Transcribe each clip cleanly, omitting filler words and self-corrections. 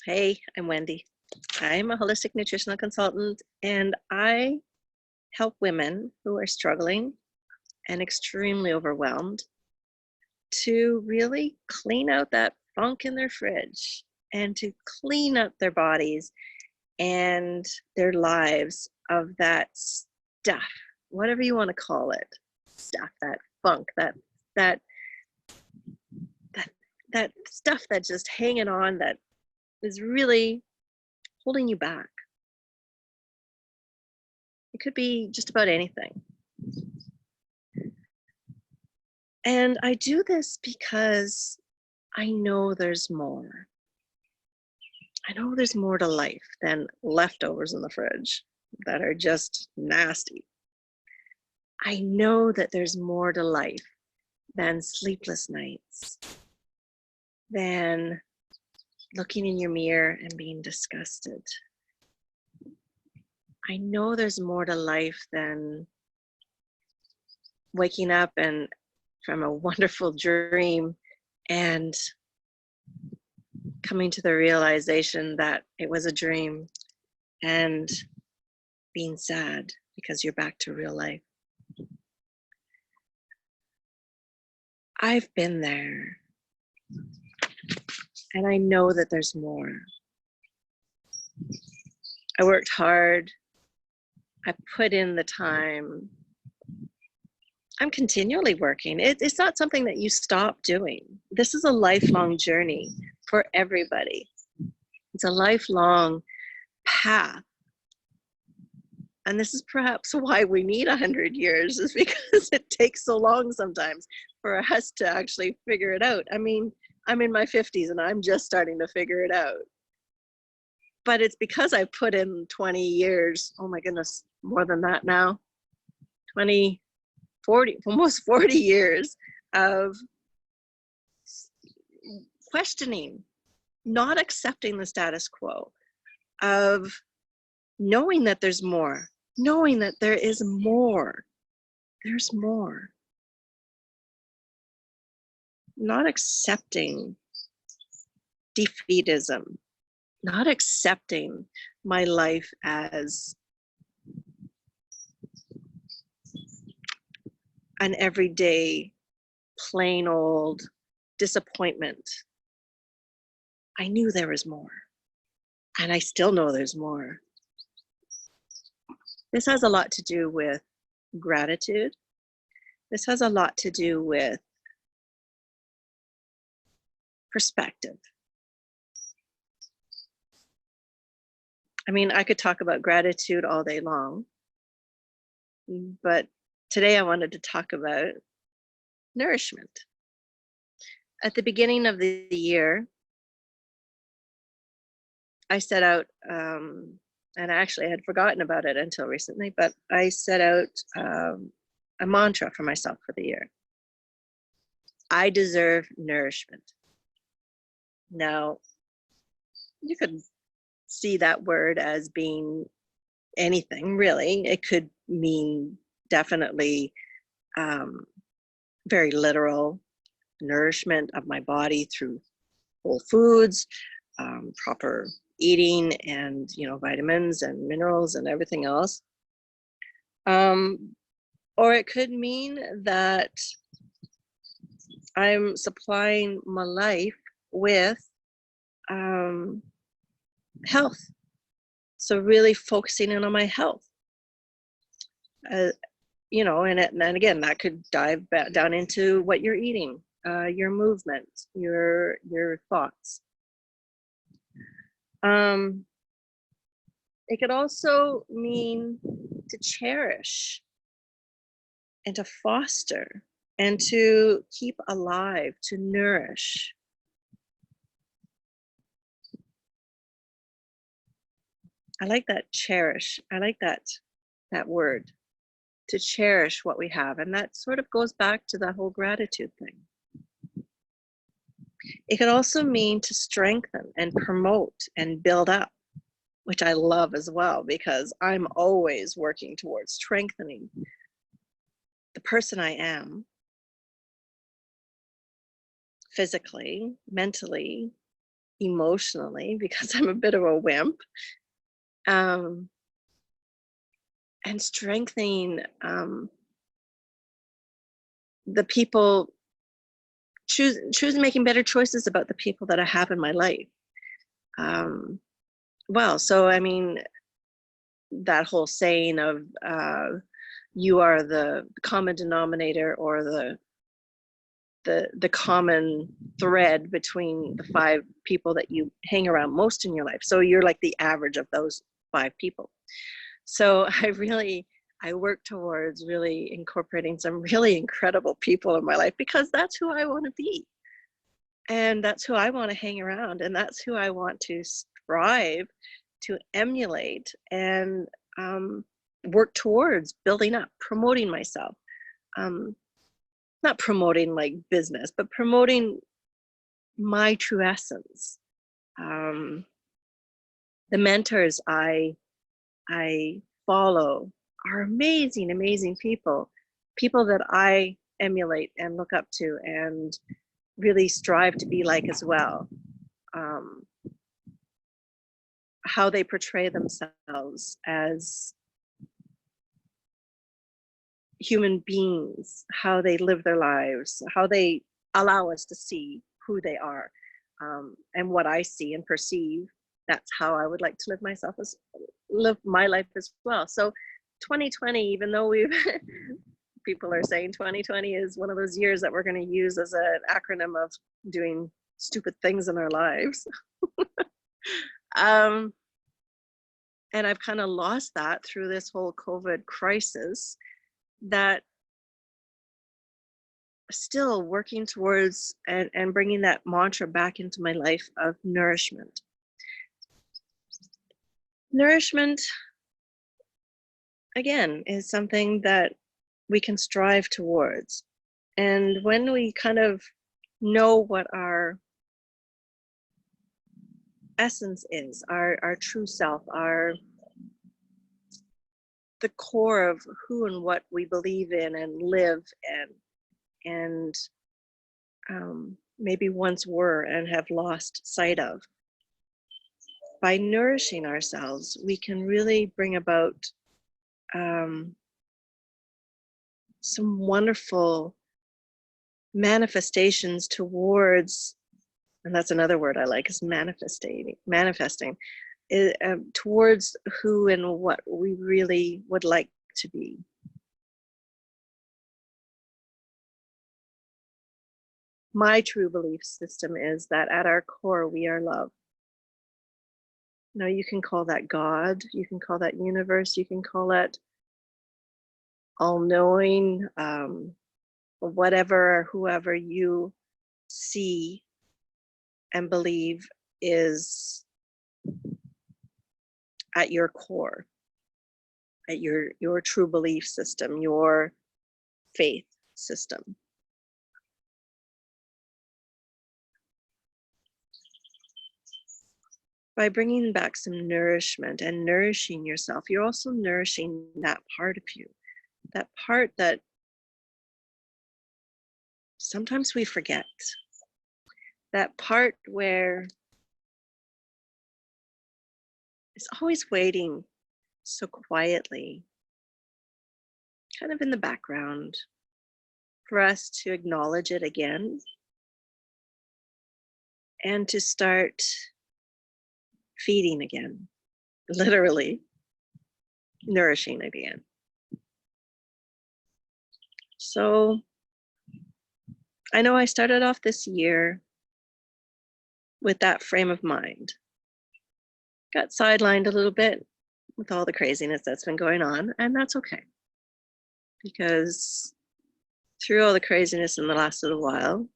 Hey, I'm Wendy. I'm a holistic nutritional consultant, and I help women who are struggling and extremely overwhelmed to really clean out that funk in their fridge and to clean up their bodies and their lives of that stuff, whatever you want to call it, stuff, that funk, that that that stuff that's just hanging on that is really holding you back. It could be just about anything. And I do this because I know there's more. I know there's more to life than leftovers in the fridge that are just nasty. I know that there's more to life than sleepless nights, than looking in your mirror and being disgusted. I know there's more to life than waking up and from a wonderful dream and coming to the realization that it was a dream and being sad because you're back to real life. I've been there, and I know that there's more. I worked hard. I put in the time. I'm continually working. It's not something that you stop doing. This is a lifelong journey for everybody. It's a lifelong path. And this is perhaps why we need 100 years, is because it takes so long sometimes for us to actually figure it out. I mean, I'm in my 50s and I'm just starting to figure it out. But it's because I put in 20 years, oh my goodness, more than that now, 20, 40, almost 40 years of questioning, not accepting the status quo, of knowing that there's more, knowing that there is more. There's more. Not accepting defeatism, not accepting my life as an everyday, plain old disappointment. I knew there was more, and I still know there's more. This has a lot to do with gratitude. This has a lot to do with perspective. I mean, I could talk about gratitude all day long, but today I wanted to talk about nourishment. At the beginning of the year, I set out, and actually I had forgotten about it until recently, but I set out a mantra for myself for the year. I deserve nourishment. Now, you could see that word as being anything, really. It could mean definitely very literal nourishment of my body through whole foods, proper eating, and vitamins and minerals and everything else. Or it could mean that I'm supplying my life with health. So really focusing in on my health. And again, that could dive back down into what you're eating, your movement, your thoughts. It could also mean to cherish and to foster and to keep alive, to nourish. I like that, cherish. I like that word, to cherish what we have. And that sort of goes back to that whole gratitude thing. It could also mean to strengthen and promote and build up, which I love as well, because I'm always working towards strengthening the person I am, physically, mentally, emotionally because I'm a bit of a wimp, um, and strengthening the people, choose making better choices about the people that I have in my life. Um, well, so I mean, that whole saying of you are the common denominator, or the common thread between the 5 people that you hang around most in your life. So you're like the average of those 5 people. So I work towards really incorporating some really incredible people in my life, because that's who I want to be. And that's who I want to hang around. And that's who I want to strive to emulate and work towards building up, promoting myself. Not promoting like business, but promoting my true essence. Um, the mentors I follow are amazing, amazing people, people that I emulate and look up to and really strive to be like as well. Um, how they portray themselves as human beings, how they live their lives, how they allow us to see who they are, and what I see and perceive. That's how I would like to live my life as well. So 2020, even though we've people are saying 2020 is one of those years that we're going to use as an acronym of doing stupid things in our lives. um, and I've kind of lost that through this whole COVID crisis, that still working towards and bringing that mantra back into my life of nourishment. Nourishment, again, is something that we can strive towards. And when we kind of know what our essence is, our true self, the core of who and what we believe in and live and maybe once were and have lost sight of. By nourishing ourselves, we can really bring about some wonderful manifestations towards, and that's another word I like, is manifesting towards who and what we really would like to be. My true belief system is that at our core, we are love. Now, you can call that God, you can call that universe, you can call it all-knowing, whatever, whoever you see and believe is at your core, at your true belief system, your faith system. By bringing back some nourishment and nourishing yourself, you're also nourishing that part of you, that part that sometimes we forget, that part where it's always waiting so quietly, kind of in the background, for us to acknowledge it again and to start feeding again, literally nourishing again. So I know I started off this year with that frame of mind. Got sidelined a little bit with all the craziness that's been going on, and that's okay. Because through all the craziness in the last little while,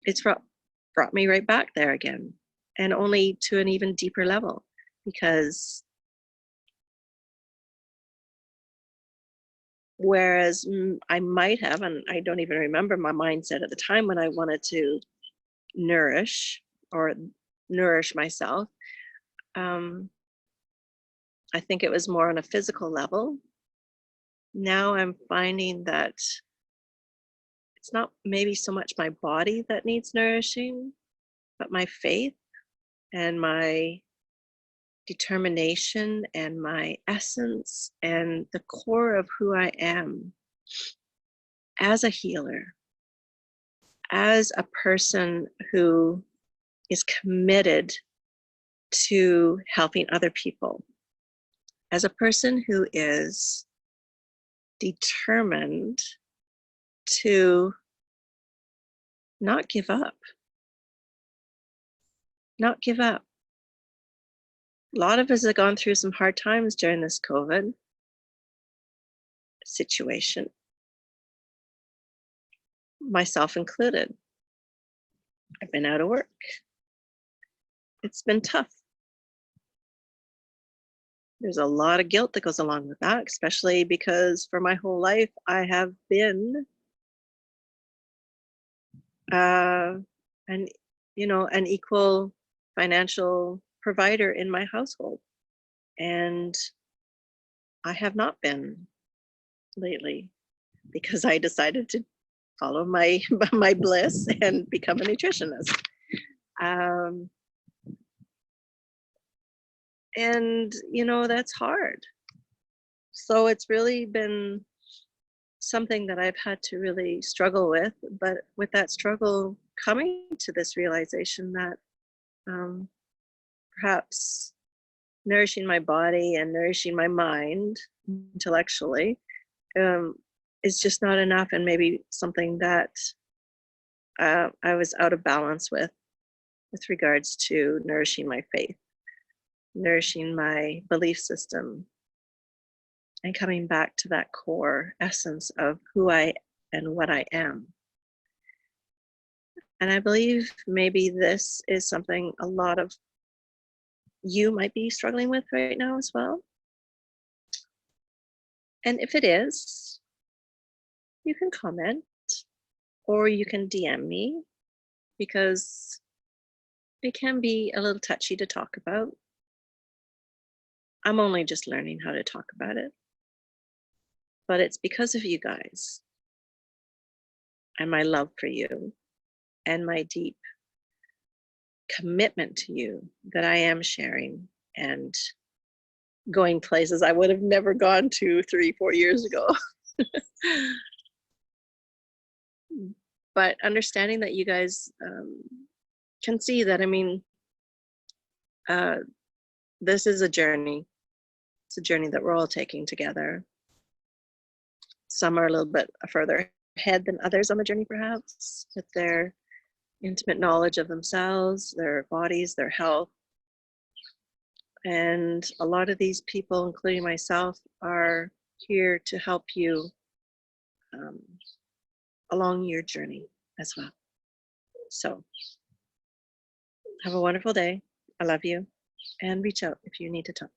it's brought me right back there again, and only to an even deeper level. Because whereas I might have, and I don't even remember my mindset at the time when I wanted to nourish myself, I think it was more on a physical level. Now I'm finding that it's not maybe so much my body that needs nourishing, but my faith and my determination and my essence and the core of who I am as a healer, as a person who is committed to helping other people, as a person who is determined to not give up, not give up. A lot of us have gone through some hard times during this COVID situation, myself included. I've been out of work. It's been tough. There's a lot of guilt that goes along with that, especially because for my whole life I have been an an equal financial provider in my household, and I have not been lately because I decided to follow my my bliss and become a nutritionist. Um, and that's hard. So it's really been something that I've had to really struggle with, but with that struggle coming to this realization that um, perhaps nourishing my body and nourishing my mind intellectually um, is just not enough, and maybe something that I was out of balance with regards to nourishing my faith, nourishing my belief system, and coming back to that core essence of who I and what I am. And I believe maybe this is something a lot of you might be struggling with right now as well. And if it is, you can comment or you can DM me, because it can be a little touchy to talk about. I'm only just learning how to talk about it. But it's because of you guys and my love for you and my deep commitment to you that I am sharing and going places I would have never gone to 3-4 years ago. But understanding that you guys can see that, this is a journey. It's a journey that we're all taking together. Some are a little bit further ahead than others on the journey, perhaps, with their intimate knowledge of themselves, their bodies, their health. And a lot of these people, including myself, are here to help you along your journey as well. So have a wonderful day. I love you, and reach out if you need to talk.